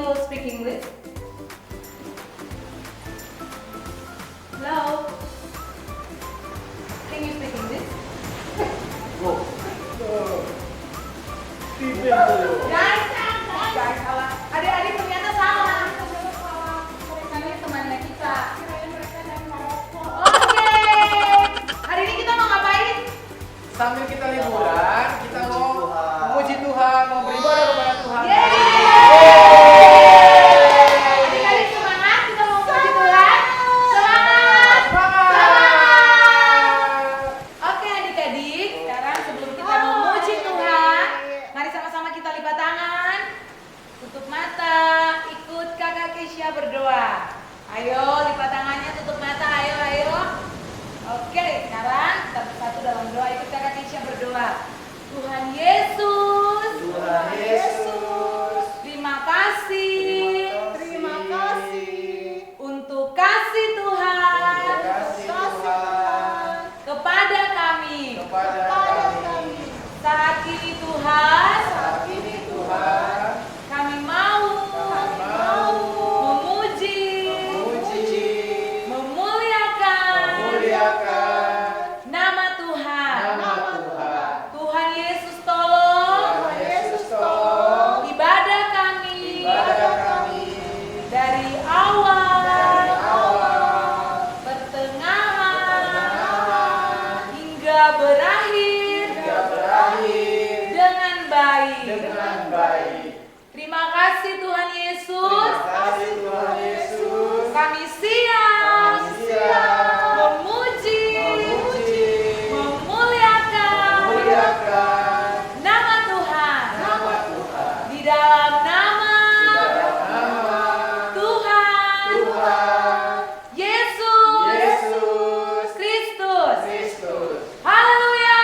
will speak English? Hello? Can you speak English? Guys, adik-adik ternyata salah. Ini temannya kita. Oke. Hari ini kita mau ngapain? Sambil kita liburan, kita mau memuji Tuhan, mau beribadah kepada Tuhan. Adik-adik semangat, kita mau memuji Tuhan. Semangat. Oke adik-adik, sekarang sebelum kita memuji Tuhan, mari sama-sama kita lipat tangan, tutup mata, ikut kakak Keisha berdoa. Ayo lipat tangannya, tutup mata, ayo. Oke, sekarang kita bersatu dalam doa, ikut kakak Keisha berdoa. Tuhan Yesus, terima kasih untuk kasih Tuhan kepada kami. Saat ini Tuhan, kami mau memuji, memuliakan nama Tuhan. Tuhan Yesus tolong ibadah kami dari awal, pertengahan, hingga berakhir dengan baik. Terima kasih Tuhan Yesus. Kami siap memuji, memuliakan nama Tuhan. Di dalam nama Tuhan Yesus Kristus. Haleluya.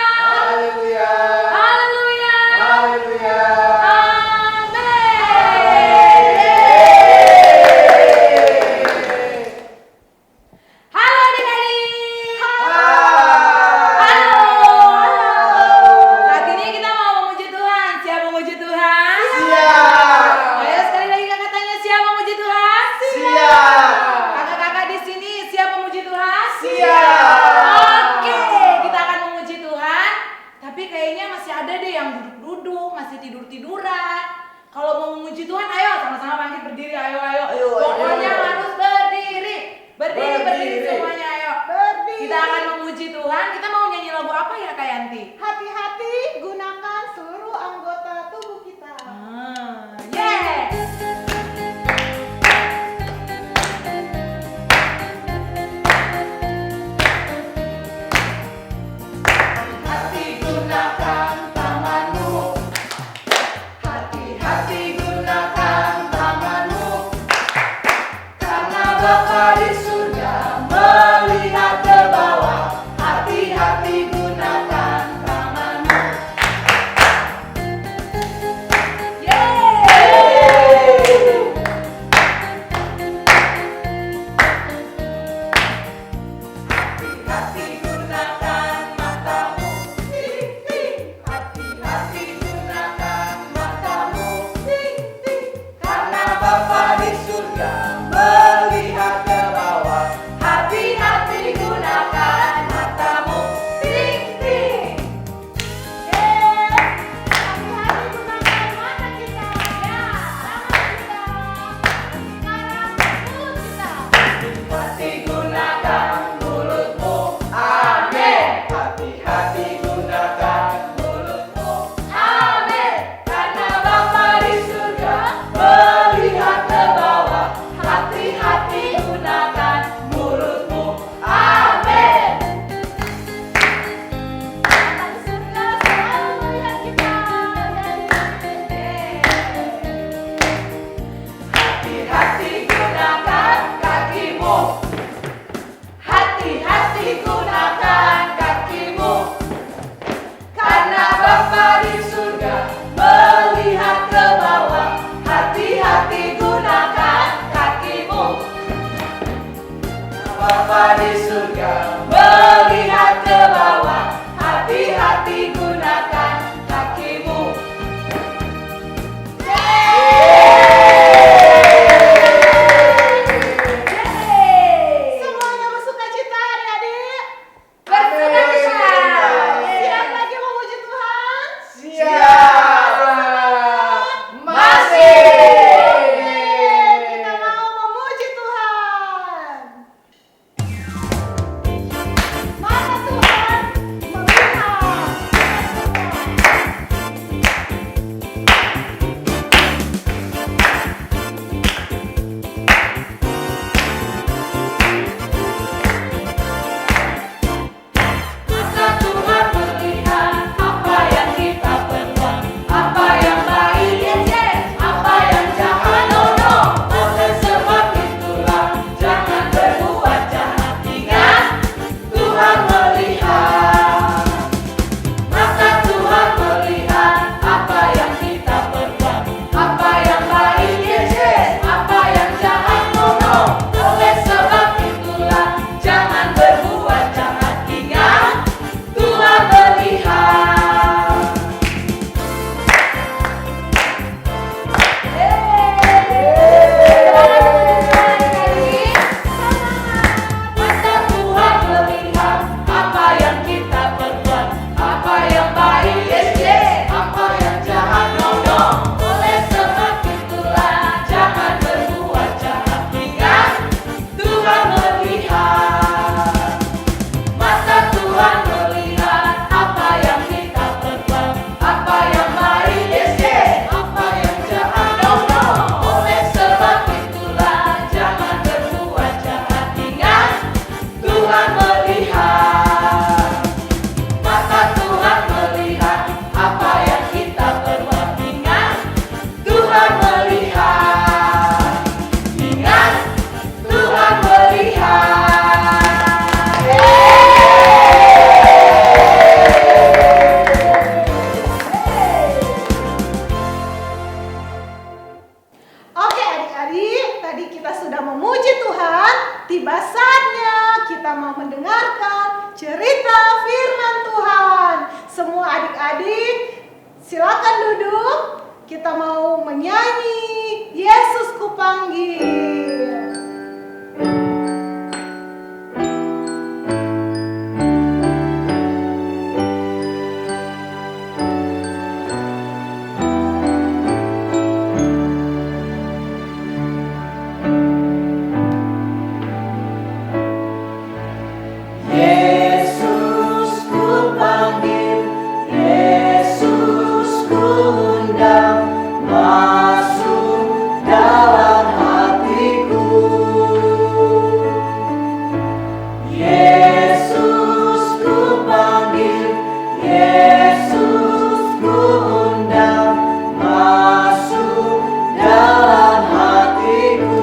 Halo adik-adik. Halo. Saat ini kita mau memuji Tuhan. Siap memuji Tuhan? Ayo sekali lagi kakak tanya, siap memuji Tuhan? Kakak-kakak di sini siap memuji Tuhan? Oke, kita akan memuji Tuhan. Tapi kayaknya masih ada deh yang duduk-duduk, masih tidur-tiduran. Kalau mau memuji Tuhan, ayo sama-sama bangkit berdiri. Ayo. Pokoknya harus berdiri. Berdiri semuanya, ayo. Kita akan memuji Tuhan. Kita mau nyanyi lagu apa ya Kak Yanti? Hati-hati gunakan seluruh anggota tubuh kita. Yeah. Hati gunakan tanganmu. Hati-hati gunakan tanganmu. Karena Bapa di surga melihat ke bawah. Hati-hati gunakan tanganmu. Hati-hati gunakan matamu. Hati-hati gunakan matamu. Karena Bapa di surga melihat ke bawah. Tuhan melihat. Ingat, Tuhan melihat. Oke adik-adik, tadi kita sudah memuji Tuhan. Tiba saatnya kita mau mendengarkan cerita firman Tuhan. Semua adik-adik silakan duduk. Kita mau menyanyi Yesus Kupanggil. Yesus ku panggil, Yesus ku undang, masuk dalam hatiku. Yesus ku panggil, Yesus ku undang, masuk dalam hatiku.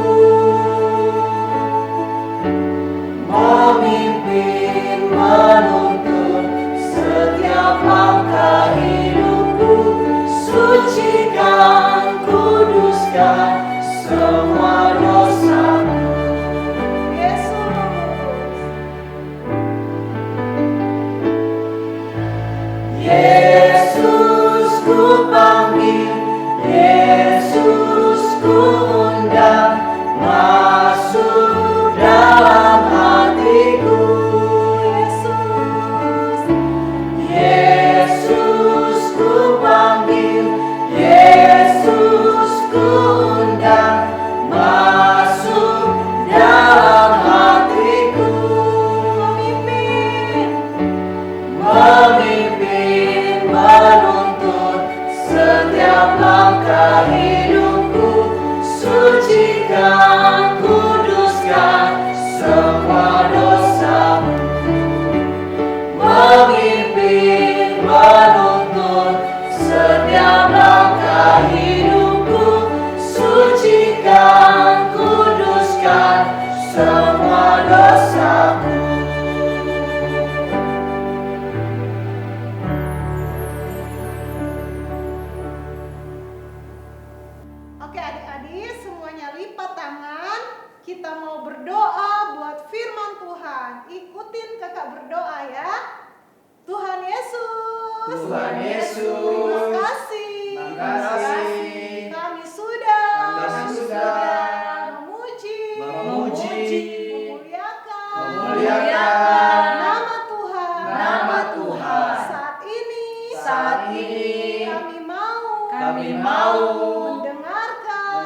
Memimpin, menuntun setiap langkah hidupku, sucikan, kuduskan semua dosaku. Yesus ku panggil, Yesus ku undang, masuk dalam hatiku. Yesus ku panggil, Yesus ku undang, masuk dalam hatiku. Memimpin, menuntun setiap langkah hidupku, sucikan, kuduskan semua dosaku. Memimpin, menuntun setiap langkah hidupku, sucikan, kuduskan semua dosaku. Oke adik-adik, semuanya lipat tangan. Kita mau berdoa buat firman Tuhan. Ikutin kakak berdoa ya. Tuhan Yesus. Tuhan Yesus. Terima kasih. Terima kasih. Kami sudah. Memuji. Memuliakan. Nama Tuhan. Nama Tuhan. Saat ini. Kami mau mendengarkan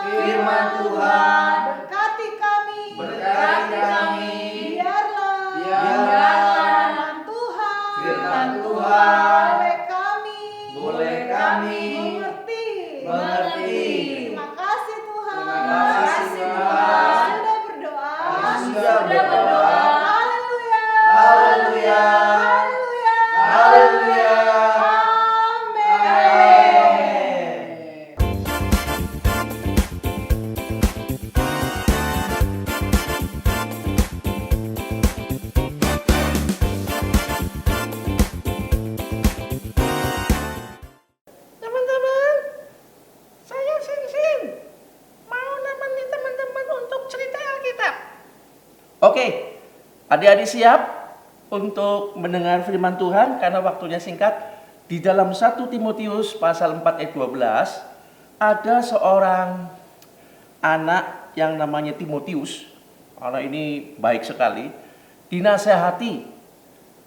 firman Tuhan. Berkati kami. Biarlah firman Tuhan boleh kami mengerti. Terima kasih Tuhan. Sudah berdoa. Haleluya. Haleluya. Amin. Teman-teman, saya Sing mau nemenin teman-teman untuk cerita Alkitab. Oke, adik-adik siap untuk mendengar firman Tuhan karena waktunya singkat. Di dalam 1 Timotius pasal 4 ayat 12 ada seorang anak yang namanya Timotius. Anak ini baik sekali, dinasehati.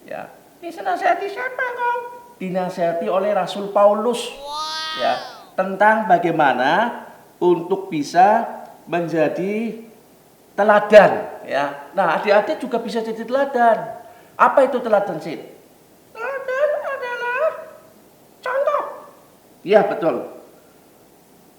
Ya, Dinasehati siapa kau? dinasehati oleh Rasul Paulus. Ya, tentang bagaimana untuk bisa menjadi teladan. Ya, nah adik-adik juga bisa jadi teladan. Apa itu teladan sih? Teladan adalah contoh. Iya betul.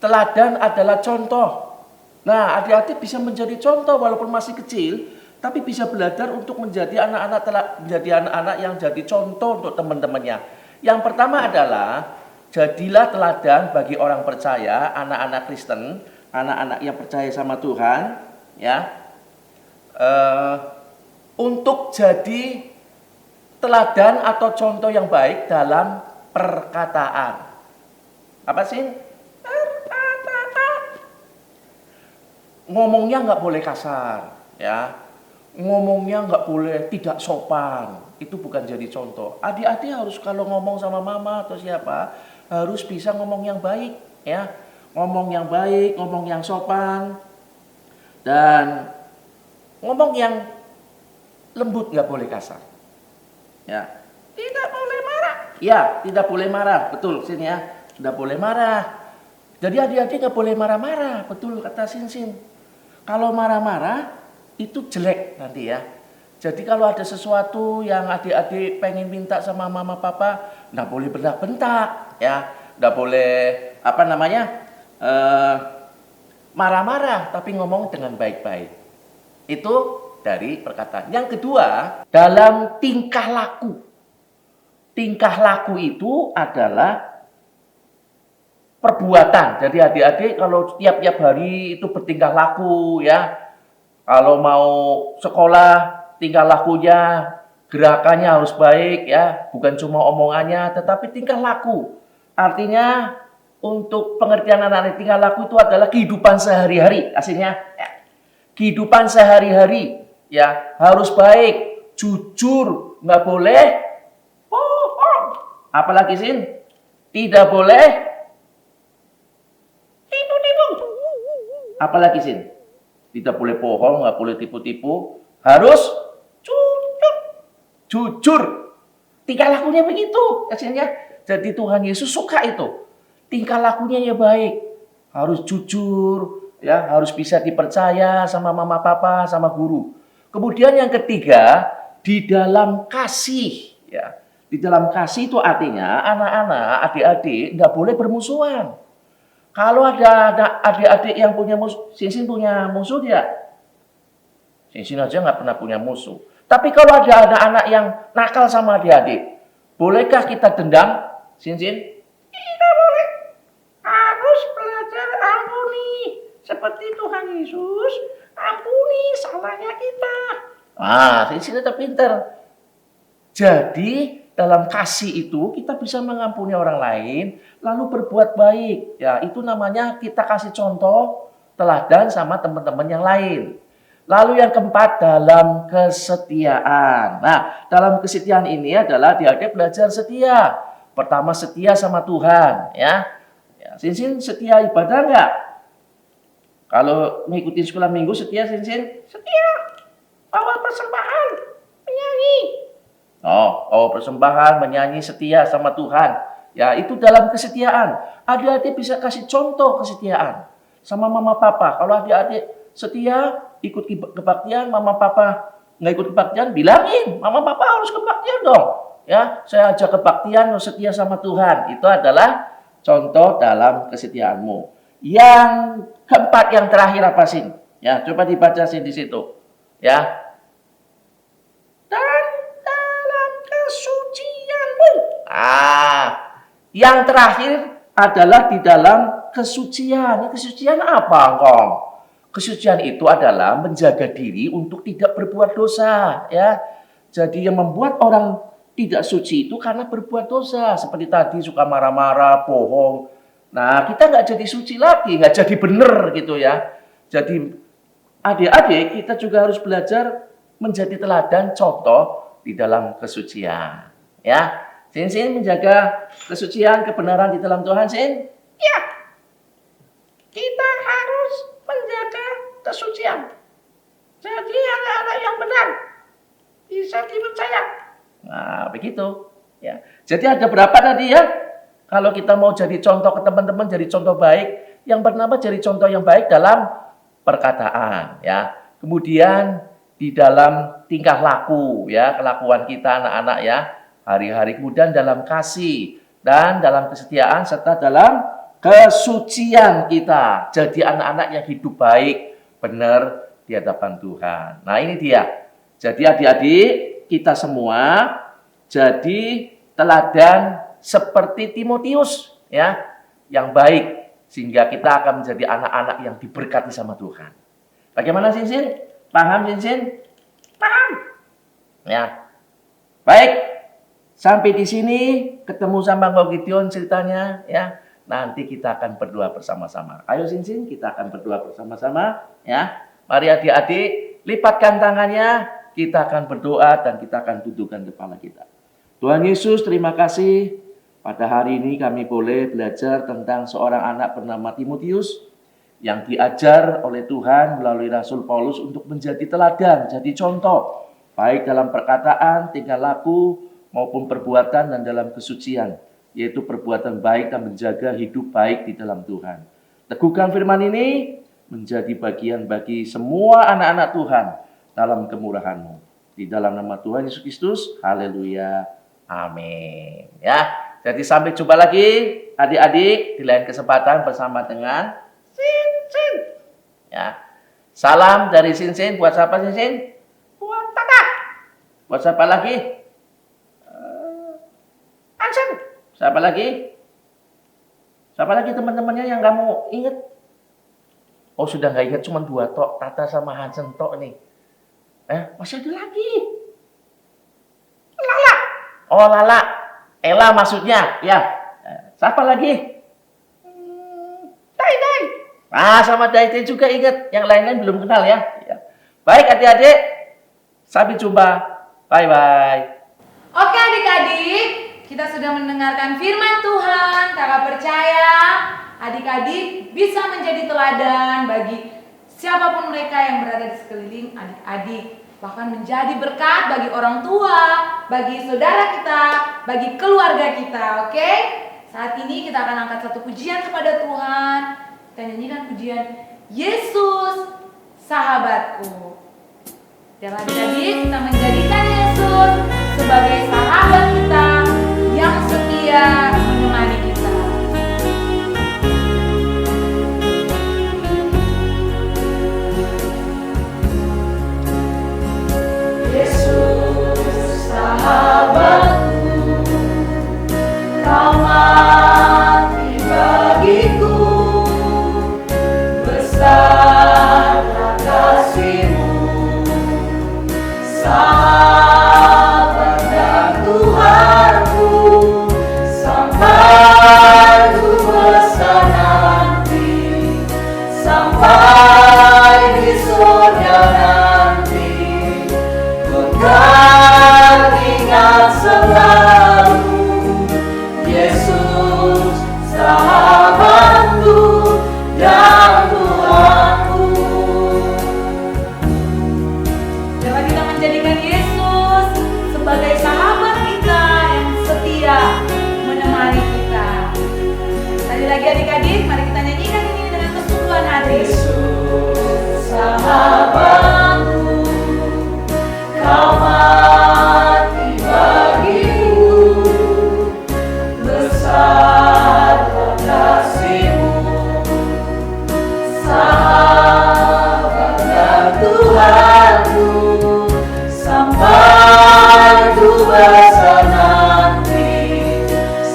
Teladan adalah contoh. Nah, adik-adik bisa menjadi contoh walaupun masih kecil, tapi bisa belajar untuk menjadi anak-anak yang jadi contoh untuk teman-temannya. Yang pertama adalah jadilah teladan bagi orang percaya, anak-anak Kristen, anak-anak yang percaya sama Tuhan, ya, untuk jadi teladan atau contoh yang baik dalam perkataan. Apa sih? Perkataan. Ngomongnya nggak boleh kasar, ya. Ngomongnya nggak boleh tidak sopan. Itu bukan jadi contoh. Adik-adik harus kalau ngomong sama mama atau siapa harus bisa ngomong yang baik, ya. Ngomong yang baik, ngomong yang sopan, dan ngomong yang lembut, nggak boleh kasar. Ya, tidak boleh marah. Ya, tidak boleh marah. Betul, Sin ya. Tidak boleh marah. Jadi adik-adik nggak boleh marah-marah. Betul kata Sin. Kalau marah-marah itu jelek nanti ya. Jadi kalau ada sesuatu yang adik-adik pengen minta sama mama papa, nggak boleh bentak-bentak, ya. Nggak boleh marah-marah, tapi ngomong dengan baik-baik. Itu dari perkataan. Yang kedua, dalam tingkah laku. Tingkah laku itu adalah perbuatan. Jadi adik-adik kalau tiap-tiap hari itu bertingkah laku, ya. Kalau mau sekolah, tingkah lakunya, gerakannya harus baik, ya. Bukan cuma omongannya, tetapi tingkah laku. Artinya untuk pengertian anak-anak tingkah laku itu adalah kehidupan sehari-hari, aslinya. Ya. Kehidupan sehari-hari, ya, harus baik, jujur, nggak boleh bohong. Apalagi Sin? Tidak boleh tipu-tipu. Apalagi Sin? Tidak boleh bohong, nggak boleh tipu-tipu, harus jujur. Jujur. Tingkah lakunya begitu, aslinya. Jadi Tuhan Yesus suka itu. Tingkah lakunya ya baik, harus jujur, ya, harus bisa dipercaya sama mama papa, sama guru. Kemudian yang ketiga, di dalam kasih, ya. Di dalam kasih itu artinya anak-anak, adik-adik nggak boleh bermusuhan. Kalau ada adik-adik yang punya musuh, Sin punya musuh dia. Sin aja nggak pernah punya musuh. Tapi kalau ada anak-anak yang nakal sama adik-adik, bolehkah kita dendam, Sin? Tidak boleh. Harus belajar ampuni. Seperti Tuhan Yesus, ampuni salahnya kita. Sin udah pinter. Jadi, dalam kasih itu kita bisa mengampuni orang lain, lalu berbuat baik. Ya, itu namanya kita kasih contoh, teladan sama teman-teman yang lain. Lalu yang keempat, dalam kesetiaan. Nah, dalam kesetiaan ini adalah adik-adik belajar setia. Pertama, setia sama Tuhan, ya. Sin setia ibadah enggak? Kalau mengikuti sekolah minggu setia, Sin? Setia. Bawa persembahan, menyanyi. Bawa persembahan, menyanyi, setia sama Tuhan. Ya, itu dalam kesetiaan. Adik-adik bisa kasih contoh kesetiaan sama mama papa. Kalau adik-adik setia, ikut kebaktian, mama papa nggak ikut kebaktian, bilangin, mama papa harus kebaktian dong. Ya, saya ajak kebaktian, setia sama Tuhan. Itu adalah contoh dalam kesetiaanmu. Yang keempat, yang terakhir apa Sin? Ya, coba dibaca Sin di situ. Ya. Dan dalam kesucianmu. Yang terakhir adalah di dalam kesucian. Kesucian apa, Engkong? Kesucian itu adalah menjaga diri untuk tidak berbuat dosa, ya. Jadi yang membuat orang tidak suci itu karena berbuat dosa. Seperti tadi suka marah-marah, bohong. Nah, kita nggak jadi suci lagi, nggak jadi benar gitu ya. Jadi adik-adik kita juga harus belajar menjadi teladan contoh di dalam kesucian. Ya, Sin menjaga kesucian, kebenaran di dalam Tuhan, Sin. Ya, kita harus menjaga kesucian. Jadi anak-anak yang benar bisa dipercaya. Nah, begitu. Ya. Jadi ada berapa tadi ya? Kalau kita mau jadi contoh ke teman-teman, jadi contoh baik, yang pertama jadi contoh yang baik dalam perkataan, ya. Kemudian di dalam tingkah laku, ya, kelakuan kita anak-anak ya, hari-hari. Kemudian dalam kasih dan dalam kesetiaan serta dalam kesucian kita. Jadi anak-anak yang hidup baik, benar di hadapan Tuhan. Nah, ini dia. Jadi adik-adik kita semua jadi teladan seperti Timotius, ya, yang baik sehingga kita akan menjadi anak-anak yang diberkati sama Tuhan. Bagaimana Sinsin? Paham Sinsin? Paham. Ya. Baik. Sampai di sini ketemu sama Kau Gideon ceritanya ya. Nanti kita akan berdoa bersama-sama. Ayo Sinsin, kita akan berdoa bersama-sama ya. Mari adik-adik lipatkan tangannya, kita akan berdoa dan kita akan tundukkan kepala kita. Tuhan Yesus, terima kasih pada hari ini kami boleh belajar tentang seorang anak bernama Timotius yang diajar oleh Tuhan melalui Rasul Paulus untuk menjadi teladan, jadi contoh baik dalam perkataan, tingkah laku maupun perbuatan dan dalam kesucian, yaitu perbuatan baik dan menjaga hidup baik di dalam Tuhan. Teguhkan firman ini menjadi bagian bagi semua anak-anak Tuhan dalam kemurahan-Mu. Di dalam nama Tuhan Yesus Kristus, haleluya, amin. Ya, jadi sampai jumpa lagi adik-adik di lain kesempatan bersama dengan Sinsin. Ya, salam dari Sinsin buat siapa Sinsin? Buat kakak. Buat siapa lagi? Siapa lagi? Siapa lagi teman-temannya yang kamu ingat? Oh sudah nggak ingat, cuma 2 tok, Tata sama Hansen tok nih. Masih ada lagi. Lala. Oh Lala, Ella maksudnya, ya. Siapa lagi? Dai. Sama Dai juga ingat. Yang lain-lain belum kenal ya. Baik adik-adik, sampai jumpa. Bye-bye. Oke adik-adik, kita sudah mendengarkan firman Tuhan. Kakak percaya adik-adik bisa menjadi teladan bagi siapapun mereka yang berada di sekeliling adik-adik. Bahkan menjadi berkat bagi orang tua, bagi saudara kita, bagi keluarga kita. Oke? Saat ini kita akan angkat satu pujian kepada Tuhan. Kita nyanyikan pujian Yesus Sahabatku. Dan adik-adik, kita menjadikan Yesus sebagai sahabat kita yang setia menemani kita. Yesus sahabatku, Kau mati bagiku, besarlah kasih-Mu, sahabat dan Tuhanku, sampai ku besar nanti, sampai di surga nanti, ku kan ingat selalu Yesus sahabatku dan Tuhanku. Jangan kita menjadikan Yesus sebagai sahabat kita yang setia menemani kita. Sekali lagi adik-adik, mari kita nyanyikan ini dengan kesungguhan hati. Yesus sahabatku, Kau mati bagiku, besarlah kasih-Mu, sahabat dan Tuhanku, sampai ku besar nanti,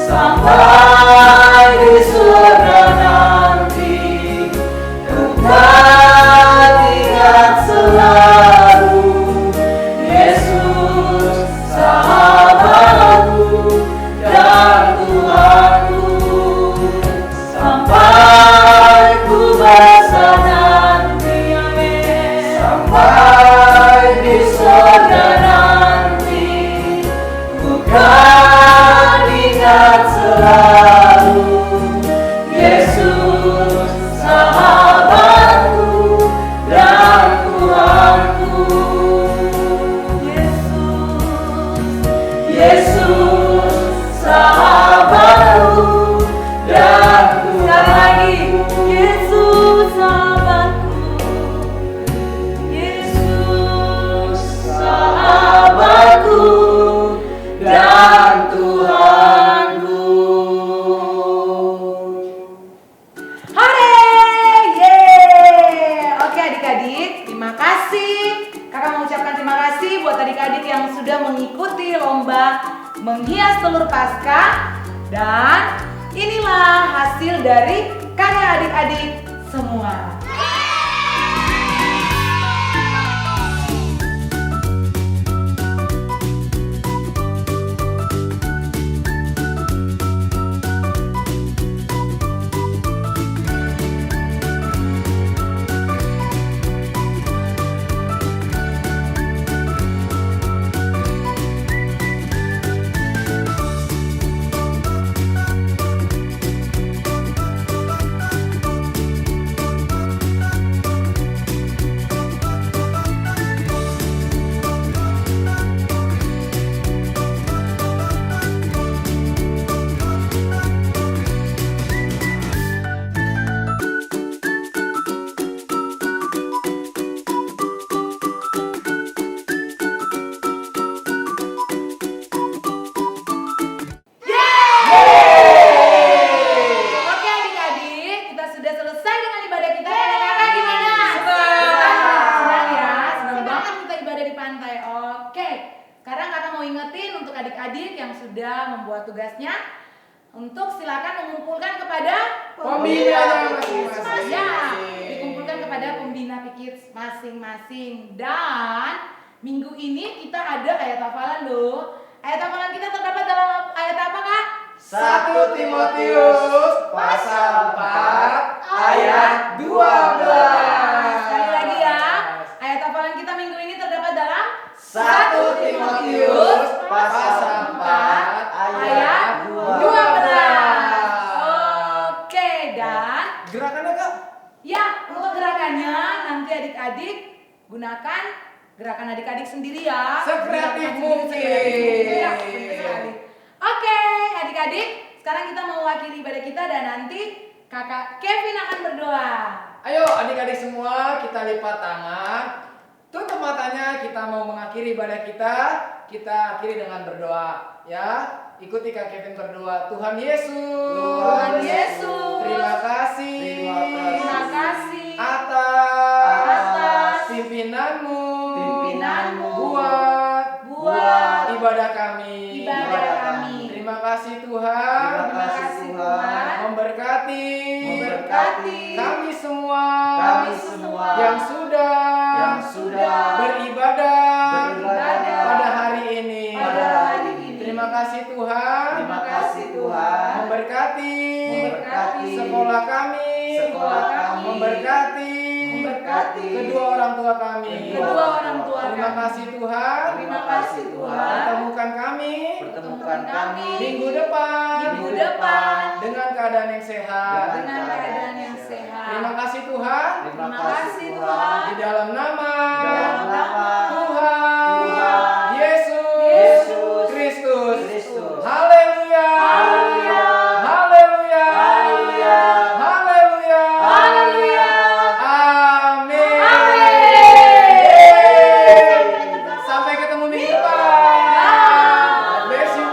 sampai di surga nanti, ku kan ingat selalu Yesus sahabatku dan Tuhanku, sampai ku besar nanti, sampai di surga nanti, ku kan ingat selalu Yesus sahabatku dan Tuhanku. Yesus sahabatku dan Tuhanku. Yesus sahabatku, Yesus sahabatku dan Tuhanku. Hore, yeay. Oke adik-adik, terima kasih. Kakak mengucapkan terima kasih buat adik-adik yang sudah mengikuti lomba menghias telur Paskah. Dan inilah hasil dari karya adik-adik semua. Oke adik-adik, kita sudah selesai dengan ibadah kita. Kakak gimana? Senang ya? Senang banget kita ibadah di pantai. Oke, sekarang kakak mau ingetin untuk adik-adik yang sudah membuat tugasnya untuk silakan mengumpulkan kepada Pembinanya masing-masing. Ya, dikumpulkan kepada pembina PKIDS masing-masing. Dan minggu ini kita ada ayat hafalan loh. Ayat hafalan kita terdapat dalam ayat apa kak? 1 Timotius pasal 4 ayat 12. Sekali lagi ya, ayat hafalan kita minggu ini terdapat dalam 1 Timotius pasal 4 ayat 12. Oke, dan Gerakannya Kak? ya untuk gerakannya nanti adik-adik gunakan gerakan adik-adik sendiri ya. Sekreatif Gerakan mungkin. sendiri. Ya, betul sekali. Oke, adik-adik, sekarang kita mau mengakhiri ibadah kita dan nanti kakak Kevin akan berdoa. Ayo adik-adik semua kita lipat tangan. Tutup matanya, kita mau mengakhiri ibadah kita. Kita akhiri dengan berdoa ya. Ikuti Kak Kevin berdoa. Tuhan Yesus. Tuhan Yesus. Terima kasih. Terima kasih Atas pimpinanmu. Buat ibadah kami. Terima kasih Tuhan. Memberkati kami semua yang sudah beribadah pada hari ini. Terima kasih Tuhan. Memberkati sekolah kami. Memberkati kedua orang tua kami. Terima kasih Tuhan. Pertemukan kami minggu depan dengan keadaan yang sehat. Terima kasih Tuhan. Di dalam nama Tuhan Yesus Kristus. Haleluya. Haleluya. Haleluya. Amin. Sampai ketemu minggu depan. Bless you.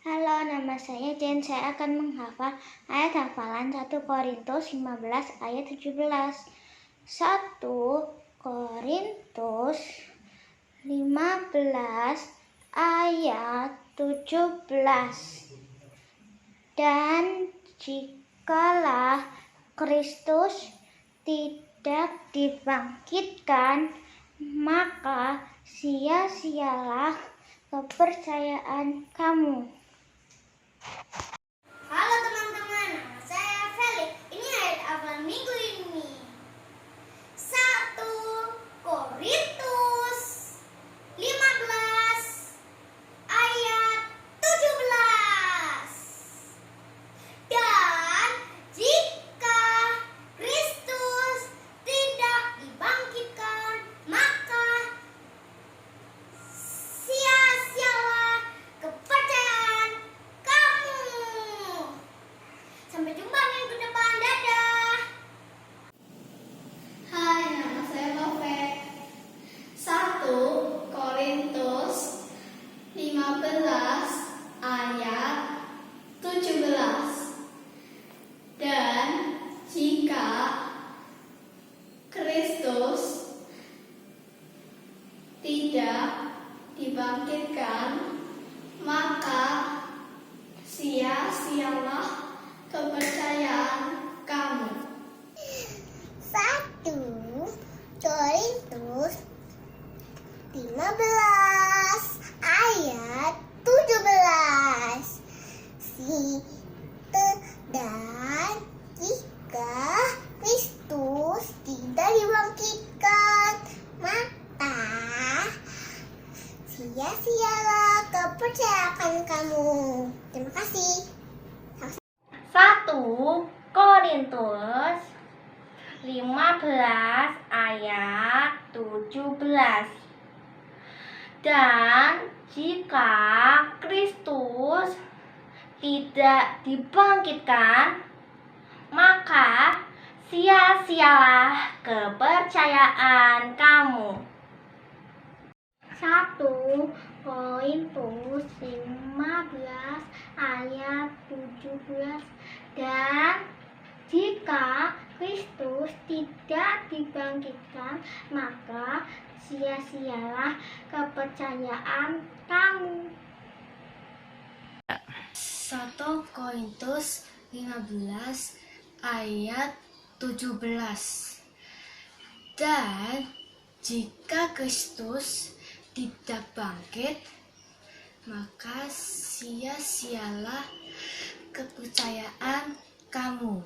Halo, nama saya Jen. Saya akan menghafal ayat hafalan 1 Korintus 15 ayat 17. 1 Korintus 15 ayat 17. Dan jikalau Kristus tidak dibangkitkan, maka sia-sialah kepercayaan kamu. Halo teman-teman, nama saya Felix. Ini ayat hafalan minggu ini. 1 Korintus 15 ayat 17. Dan jika Kristus tidak dibangkitkan, maka sia-sialah kepercayaan kamu. Sampai jumpa minggu depan. Dadah. Hai, nama saya Taufik. 1 Korintus 15 ayat 17. Dan jika Kristus tidak dibangkitkan, maka sia Dan jika Kristus tidak dibangkitkan, maka sia-sialah kepercayaan kamu. Terima kasih. 1 Korintus 15 ayat 17. Dan jika Kristus tidak dibangkitkan, maka sia-sialah kepercayaan kamu. 1 Korintus 15 ayat 17. Dan jika Kristus tidak dibangkitkan, maka sia-sialah kepercayaan kamu. 1 Korintus 15 ayat 17. Dan jika Kristus tidak bangkit, maka sia-sialah kepercayaan kamu.